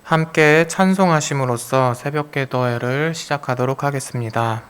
함께 찬송하심으로써 새벽기도회를 시작하도록 하겠습니다.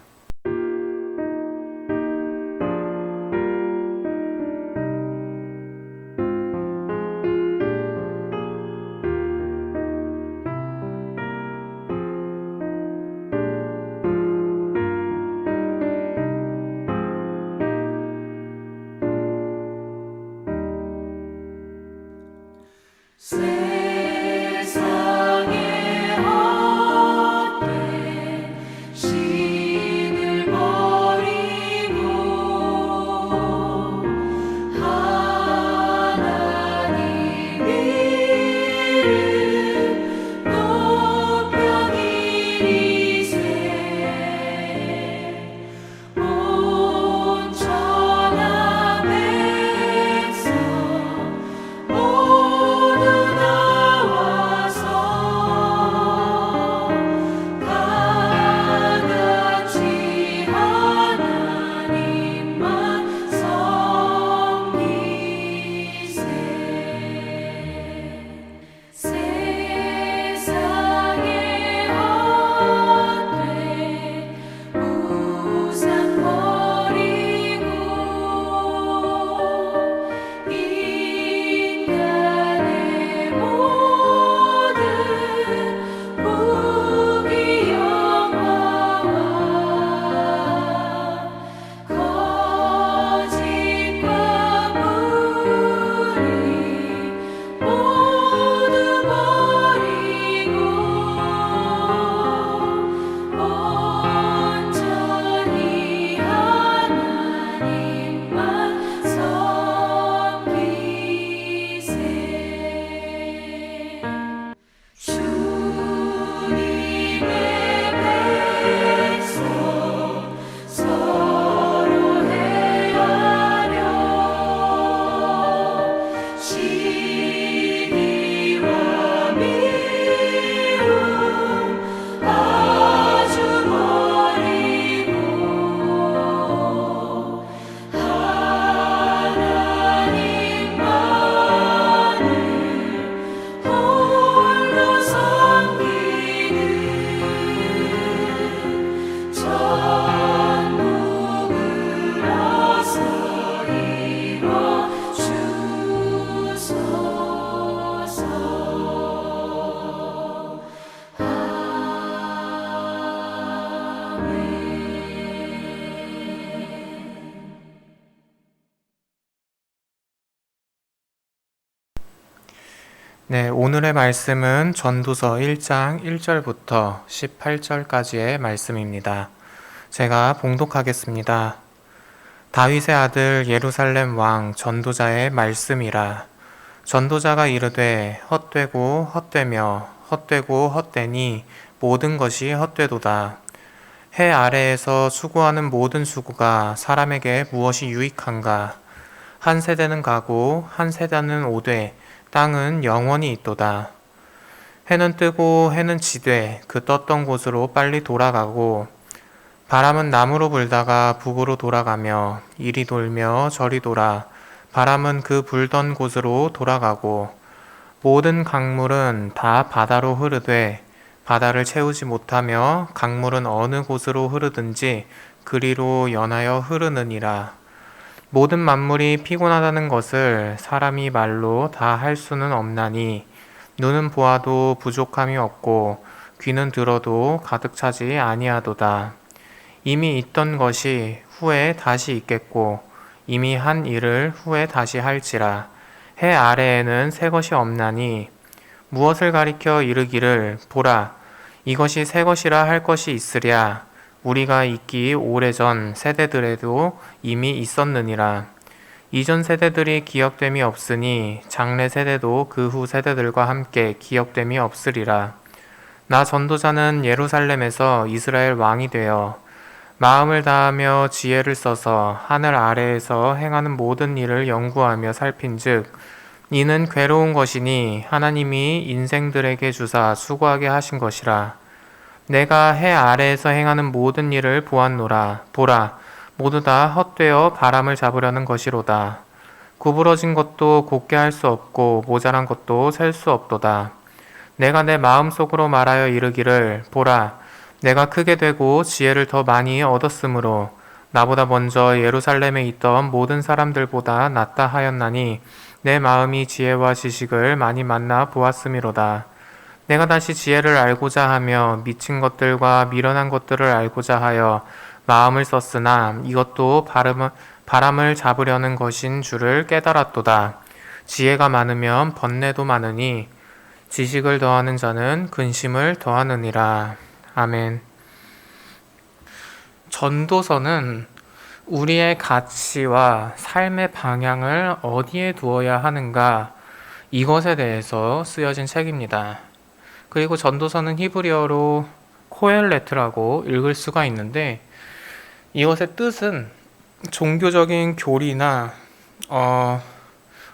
네, 오늘의 말씀은 전도서 1장 1절부터 18절까지의 말씀입니다. 제가 봉독하겠습니다. 다윗의 아들 예루살렘 왕 전도자의 말씀이라. 전도자가 이르되 헛되고 헛되며 헛되고 헛되니 모든 것이 헛되도다. 해 아래에서 수고하는 모든 수고가 사람에게 무엇이 유익한가? 한 세대는 가고 한 세대는 오되 땅은 영원히 있도다. 해는 뜨고 해는 지되 그 떴던 곳으로 빨리 돌아가고 바람은 남으로 불다가 북으로 돌아가며 이리 돌며 저리 돌아 바람은 그 불던 곳으로 돌아가고 모든 강물은 다 바다로 흐르되 바다를 채우지 못하며 강물은 어느 곳으로 흐르든지 그리로 연하여 흐르느니라. 모든 만물이 피곤하다는 것을 사람이 말로 다 할 수는 없나니 눈은 보아도 부족함이 없고 귀는 들어도 가득 차지 아니하도다. 이미 있던 것이 후에 다시 있겠고 이미 한 일을 후에 다시 할지라. 해 아래에는 새 것이 없나니 무엇을 가리켜 이르기를 보라 이것이 새 것이라 할 것이 있으랴. 우리가 있기 오래전 세대들에도 이미 있었느니라. 이전 세대들이 기억됨이 없으니 장래 세대도 그 후 세대들과 함께 기억됨이 없으리라. 나 전도자는 예루살렘에서 이스라엘 왕이 되어 마음을 다하며 지혜를 써서 하늘 아래에서 행하는 모든 일을 연구하며 살핀즉 이는 괴로운 것이니 하나님이 인생들에게 주사 수고하게 하신 것이라. 내가 해 아래에서 행하는 모든 일을 보았노라. 보라, 모두 다 헛되어 바람을 잡으려는 것이로다. 구부러진 것도 곧게 할 수 없고 모자란 것도 셀 수 없도다. 내가 내 마음속으로 말하여 이르기를 보라 내가 크게 되고 지혜를 더 많이 얻었으므로 나보다 먼저 예루살렘에 있던 모든 사람들보다 낫다 하였나니 내 마음이 지혜와 지식을 많이 만나 보았음이로다. 내가 다시 지혜를 알고자 하며 미친 것들과 미련한 것들을 알고자 하여 마음을 썼으나 이것도 바람을 잡으려는 것인 줄을 깨달았도다. 지혜가 많으면 번뇌도 많으니 지식을 더하는 자는 근심을 더하느니라. 아멘. 전도서는 우리의 가치와 삶의 방향을 어디에 두어야 하는가 이것에 대해서 쓰여진 책입니다. 그리고 전도서는 히브리어로 코엘레트라고 읽을 수가 있는데 이것의 뜻은 종교적인 교리나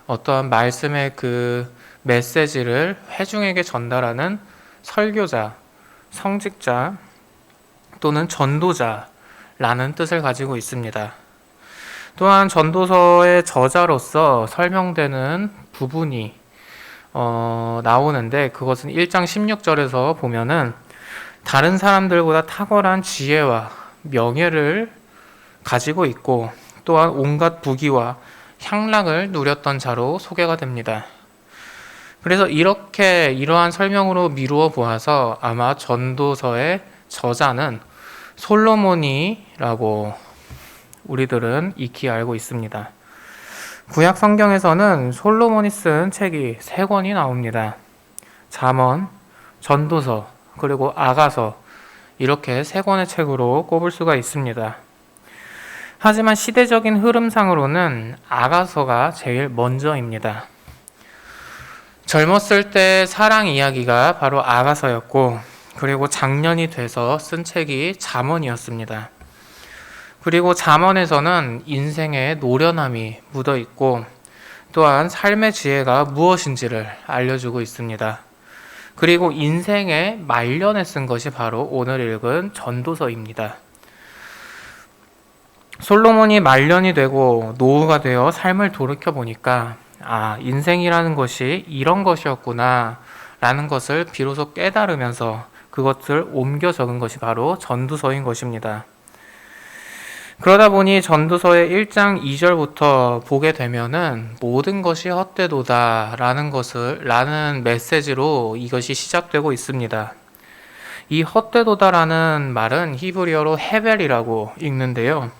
어떠한 말씀의 그 메시지를 회중에게 전달하는 설교자, 성직자 또는 전도자라는 뜻을 가지고 있습니다. 또한 전도서의 저자로서 설명되는 부분이 나오는데 그것은 1장 16절에서 보면은 다른 사람들보다 탁월한 지혜와 명예를 가지고 있고 또한 온갖 부귀와 향락을 누렸던 자로 소개가 됩니다. 그래서 이러한 설명으로 미루어 보아서 아마 전도서의 저자는 솔로몬이라고 우리들은 익히 알고 있습니다. 구약 성경에서는 솔로몬이 쓴 책이 3권이 나옵니다. 잠언, 전도서, 그리고 아가서 이렇게 3권의 책으로 꼽을 수가 있습니다. 하지만 시대적인 흐름상으로는 아가서가 제일 먼저입니다. 젊었을 때 사랑 이야기가 바로 아가서였고 그리고 장년이 돼서 쓴 책이 잠언이었습니다. 그리고 잠언에서는 인생의 노련함이 묻어 있고 또한 삶의 지혜가 무엇인지를 알려주고 있습니다. 그리고 인생의 말년에 쓴 것이 바로 오늘 읽은 전도서입니다. 솔로몬이 말년이 되고 노후가 되어 삶을 돌이켜 보니까 인생이라는 것이 이런 것이었구나 라는 것을 비로소 깨달으면서 그것을 옮겨 적은 것이 바로 전도서인 것입니다. 그러다 보니 전도서의 1장 2절부터 보게 되면은 모든 것이 헛되도다 라는 메시지로 이것이 시작되고 있습니다. 이 헛되도다라는 말은 히브리어로 헤벨이라고 읽는데요.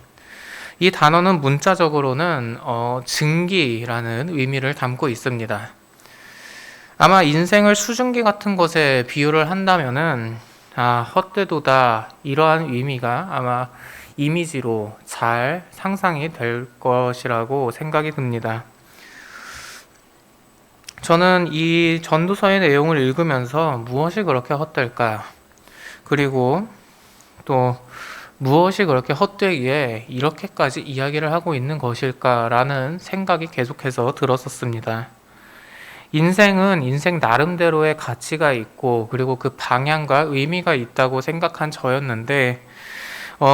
이 단어는 문자적으로는 증기라는 의미를 담고 있습니다. 아마 인생을 수증기 같은 것에 비유를 한다면은 헛되도다 이러한 의미가 아마 이미지로 잘 상상이 될 것이라고 생각이 듭니다. 저는 이 전도서의 내용을 읽으면서 무엇이 그렇게 헛될까? 그리고 또 무엇이 그렇게 헛되기에 이렇게까지 이야기를 하고 있는 것일까라는 생각이 계속해서 들었었습니다. 인생은 인생 나름대로의 가치가 있고 그리고 그 방향과 의미가 있다고 생각한 저였는데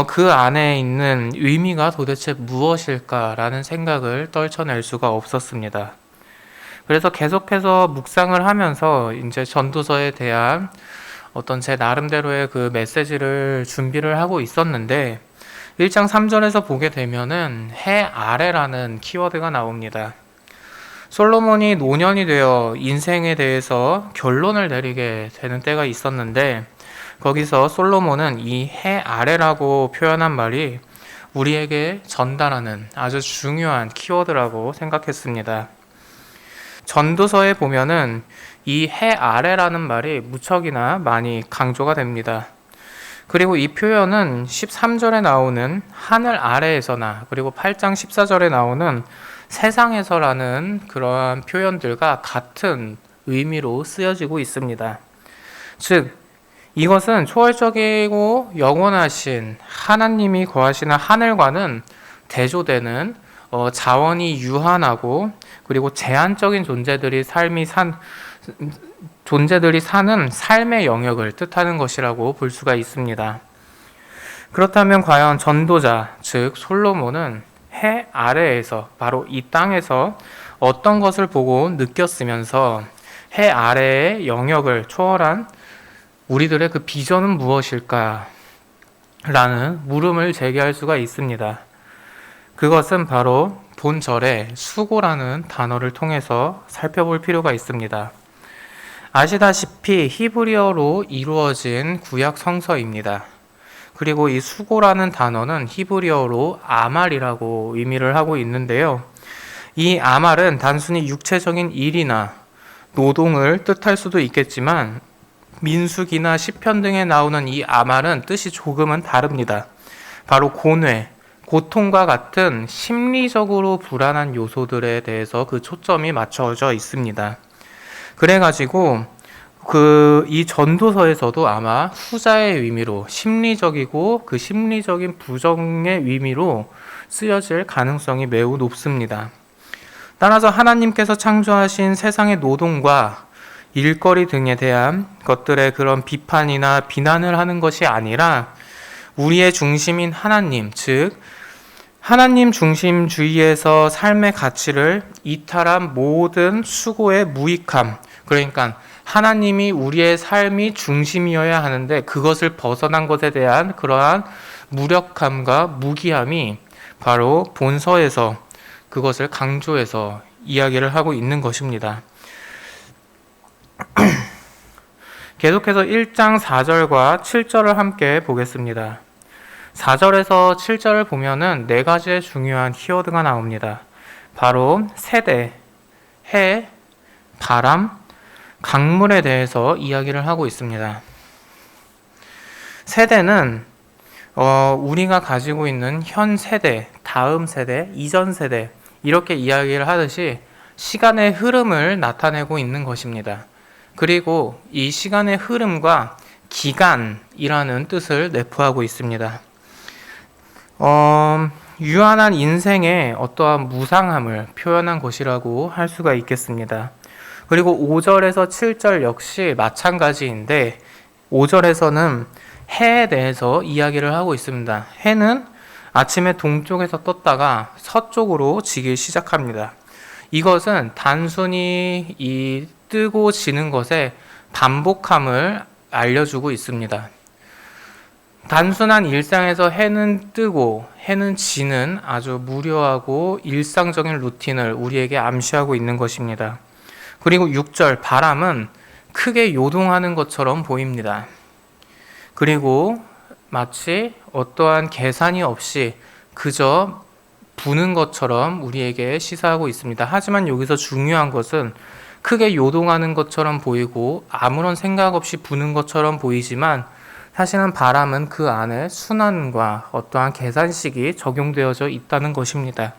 그 안에 있는 의미가 도대체 무엇일까라는 생각을 떨쳐낼 수가 없었습니다. 그래서 계속해서 묵상을 하면서 이제 전도서에 대한 어떤 제 나름대로의 그 메시지를 준비를 하고 있었는데 1장 3절에서 보게 되면은 해 아래라는 키워드가 나옵니다. 솔로몬이 노년이 되어 인생에 대해서 결론을 내리게 되는 때가 있었는데 거기서 솔로몬은 이 해 아래라고 표현한 말이 우리에게 전달하는 아주 중요한 키워드라고 생각했습니다. 전도서에 보면은 이 해 아래라는 말이 무척이나 많이 강조가 됩니다. 그리고 이 표현은 13절에 나오는 하늘 아래에서나 그리고 8장 14절에 나오는 세상에서라는 그러한 표현들과 같은 의미로 쓰여지고 있습니다. 즉 이것은 초월적이고 영원하신 하나님이 거하시는 하늘과는 대조되는 자원이 유한하고 그리고 제한적인 존재들이 사는 삶의 영역을 뜻하는 것이라고 볼 수가 있습니다. 그렇다면 과연 전도자, 즉 솔로몬은 해 아래에서 바로 이 땅에서 어떤 것을 보고 느꼈으면서 해 아래의 영역을 초월한 우리들의 그 비전은 무엇일까? 라는 물음을 제기할 수가 있습니다. 그것은 바로 본절에 수고라는 단어를 통해서 살펴볼 필요가 있습니다. 아시다시피 히브리어로 이루어진 구약 성서입니다. 그리고 이 수고라는 단어는 히브리어로 아말이라고 의미를 하고 있는데요. 이 아말은 단순히 육체적인 일이나 노동을 뜻할 수도 있겠지만 민수기나 시편 등에 나오는 이 아말은 뜻이 조금은 다릅니다. 바로 고뇌, 고통과 같은 심리적으로 불안한 요소들에 대해서 그 초점이 맞춰져 있습니다. 그래가지고 이 전도서에서도 아마 후자의 의미로 심리적이고 그 심리적인 부정의 의미로 쓰여질 가능성이 매우 높습니다. 따라서 하나님께서 창조하신 세상의 노동과 일거리 등에 대한 것들의 그런 비판이나 비난을 하는 것이 아니라 우리의 중심인 하나님, 즉 하나님 중심주의에서 삶의 가치를 이탈한 모든 수고의 무익함, 그러니까 하나님이 우리의 삶이 중심이어야 하는데 그것을 벗어난 것에 대한 그러한 무력함과 무기함이 바로 본서에서 그것을 강조해서 이야기를 하고 있는 것입니다. 계속해서 1장 4절과 7절을 함께 보겠습니다. 4절에서 7절을 보면은 네 가지의 중요한 키워드가 나옵니다. 바로 세대, 해, 바람, 강물에 대해서 이야기를 하고 있습니다. 세대는 우리가 가지고 있는 현 세대, 다음 세대, 이전 세대 이렇게 이야기를 하듯이 시간의 흐름을 나타내고 있는 것입니다. 그리고 이 시간의 흐름과 기간이라는 뜻을 내포하고 있습니다. 유한한 인생의 어떠한 무상함을 표현한 것이라고 할 수가 있겠습니다. 그리고 5절에서 7절 역시 마찬가지인데 5절에서는 해에 대해서 이야기를 하고 있습니다. 해는 아침에 동쪽에서 떴다가 서쪽으로 지기 시작합니다. 이것은 단순히 이 뜨고 지는 것의 반복함을 알려주고 있습니다. 단순한 일상에서 해는 뜨고 해는 지는 아주 무료하고 일상적인 루틴을 우리에게 암시하고 있는 것입니다. 그리고 6절 바람은 크게 요동하는 것처럼 보입니다. 그리고 마치 어떠한 계산이 없이 그저 부는 것처럼 우리에게 시사하고 있습니다. 하지만 여기서 중요한 것은 크게 요동하는 것처럼 보이고 아무런 생각 없이 부는 것처럼 보이지만 사실은 바람은 그 안에 순환과 어떠한 계산식이 적용되어져 있다는 것입니다.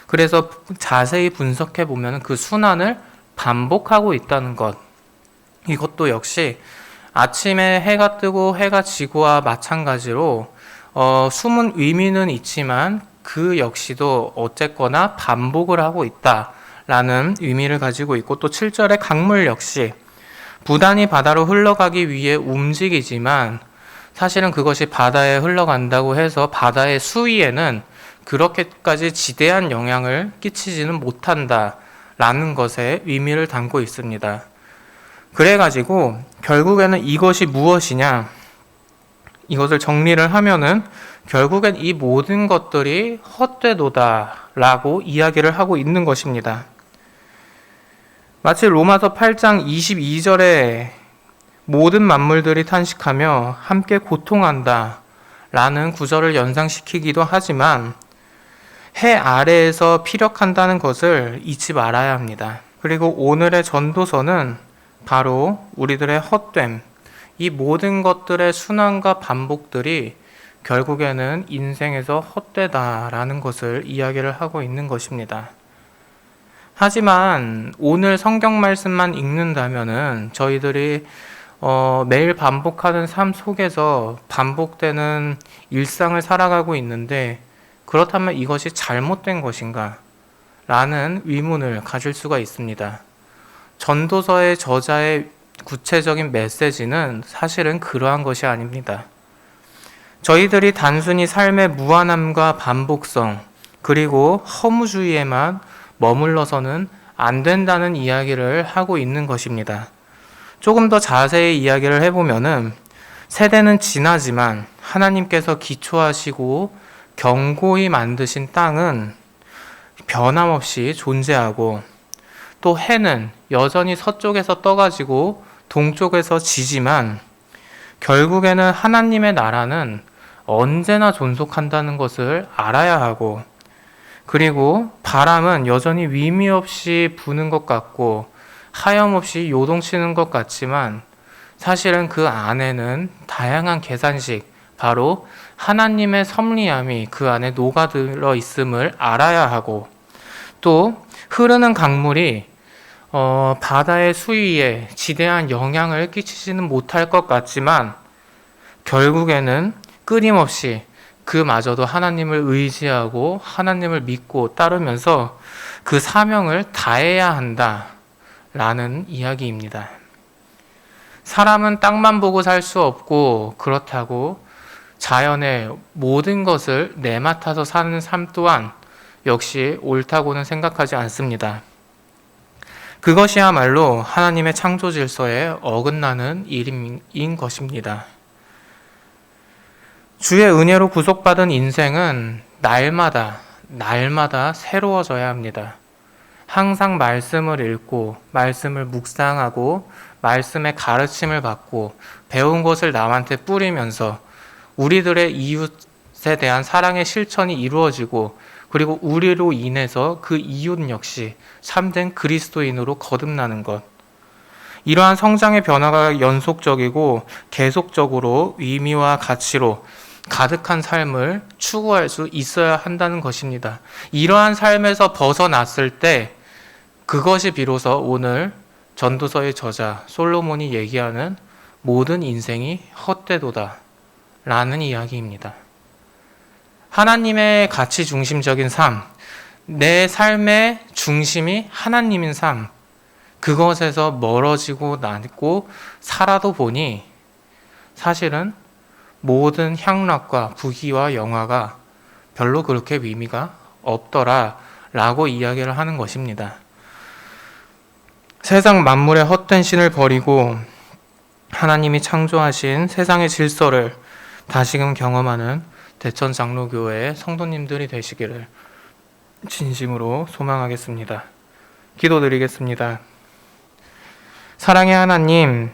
그래서 자세히 분석해 보면 그 순환을 반복하고 있다는 것, 이것도 역시 아침에 해가 뜨고 해가 지고와 마찬가지로 숨은 의미는 있지만 그 역시도 어쨌거나 반복을 하고 있다라는 의미를 가지고 있고, 또 7절의 강물 역시 부단히 바다로 흘러가기 위해 움직이지만 사실은 그것이 바다에 흘러간다고 해서 바다의 수위에는 그렇게까지 지대한 영향을 끼치지는 못한다라는 것에 의미를 담고 있습니다. 그래가지고 결국에는 이것이 무엇이냐, 이것을 정리를 하면은 결국엔 이 모든 것들이 헛되도다라고 이야기를 하고 있는 것입니다. 마치 로마서 8장 22절에 모든 만물들이 탄식하며 함께 고통한다 라는 구절을 연상시키기도 하지만 해 아래에서 피력한다는 것을 잊지 말아야 합니다. 그리고 오늘의 전도서는 바로 우리들의 헛됨, 이 모든 것들의 순환과 반복들이 결국에는 인생에서 헛되다라는 것을 이야기를 하고 있는 것입니다. 하지만 오늘 성경 말씀만 읽는다면은 저희들이 매일 반복하는 삶 속에서 반복되는 일상을 살아가고 있는데, 그렇다면 이것이 잘못된 것인가? 라는 의문을 가질 수가 있습니다. 전도서의 저자의 구체적인 메시지는 사실은 그러한 것이 아닙니다. 저희들이 단순히 삶의 무한함과 반복성, 그리고 허무주의에만 머물러서는 안 된다는 이야기를 하고 있는 것입니다. 조금 더 자세히 이야기를 해보면은 세대는 지나지만 하나님께서 기초하시고 견고히 만드신 땅은 변함없이 존재하고, 또 해는 여전히 서쪽에서 떠가지고 동쪽에서 지지만 결국에는 하나님의 나라는 언제나 존속한다는 것을 알아야 하고, 그리고 바람은 여전히 의미 없이 부는 것 같고 하염없이 요동치는 것 같지만 사실은 그 안에는 다양한 계산식, 바로 하나님의 섭리함이 그 안에 녹아들어 있음을 알아야 하고, 또 흐르는 강물이 바다의 수위에 지대한 영향을 끼치지는 못할 것 같지만 결국에는 끊임없이 그마저도 하나님을 의지하고 하나님을 믿고 따르면서 그 사명을 다해야 한다라는 이야기입니다. 사람은 땅만 보고 살 수 없고, 그렇다고 자연의 모든 것을 내맡아서 사는 삶 또한 역시 옳다고는 생각하지 않습니다. 그것이야말로 하나님의 창조 질서에 어긋나는 일인 것입니다. 주의 은혜로 구속받은 인생은 날마다 새로워져야 합니다. 항상 말씀을 읽고 말씀을 묵상하고 말씀의 가르침을 받고 배운 것을 남한테 뿌리면서 우리들의 이웃에 대한 사랑의 실천이 이루어지고, 그리고 우리로 인해서 그 이웃 역시 참된 그리스도인으로 거듭나는 것. 이러한 성장의 변화가 연속적이고 계속적으로 의미와 가치로 가득한 삶을 추구할 수 있어야 한다는 것입니다. 이러한 삶에서 벗어났을 때 그것이 비로소 오늘 전도서의 저자 솔로몬이 얘기하는 모든 인생이 헛되도다 라는 이야기입니다. 하나님의 가치 중심적인 삶, 내 삶의 중심이 하나님인 삶, 그것에서 멀어지고 나고 살아도 보니 사실은 모든 향락과 부귀와 영화가 별로 그렇게 의미가 없더라 라고 이야기를 하는 것입니다. 세상 만물의 헛된 신을 버리고 하나님이 창조하신 세상의 질서를 다시금 경험하는 대천 장로교회의 성도님들이 되시기를 진심으로 소망하겠습니다. 기도드리겠습니다. 사랑의 하나님,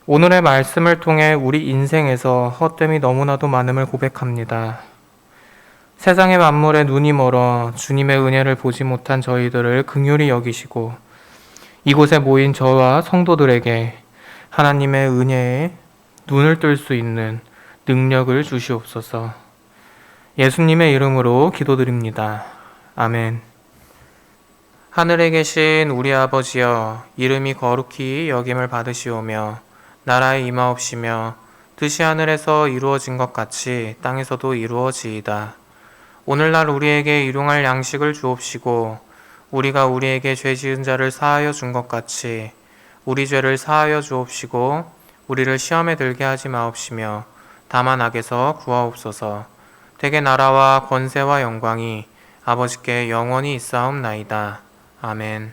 오늘의 말씀을 통해 우리 인생에서 헛됨이 너무나도 많음을 고백합니다. 세상의 만물에 눈이 멀어 주님의 은혜를 보지 못한 저희들을 긍휼히 여기시고, 이곳에 모인 저와 성도들에게 하나님의 은혜에 눈을 뜰 수 있는 능력을 주시옵소서. 예수님의 이름으로 기도드립니다. 아멘. 하늘에 계신 우리 아버지여, 이름이 거룩히 여김을 받으시오며 나라의 임하옵시며 뜻이 하늘에서 이루어진 것 같이 땅에서도 이루어지이다. 오늘날 우리에게 일용할 양식을 주옵시고, 우리가 우리에게 죄 지은 자를 사하여 준 것 같이 우리 죄를 사하여 주옵시고, 우리를 시험에 들게 하지 마옵시며 다만 악에서 구하옵소서. 대개 나라와 권세와 영광이 아버지께 영원히 있사옵나이다. 아멘.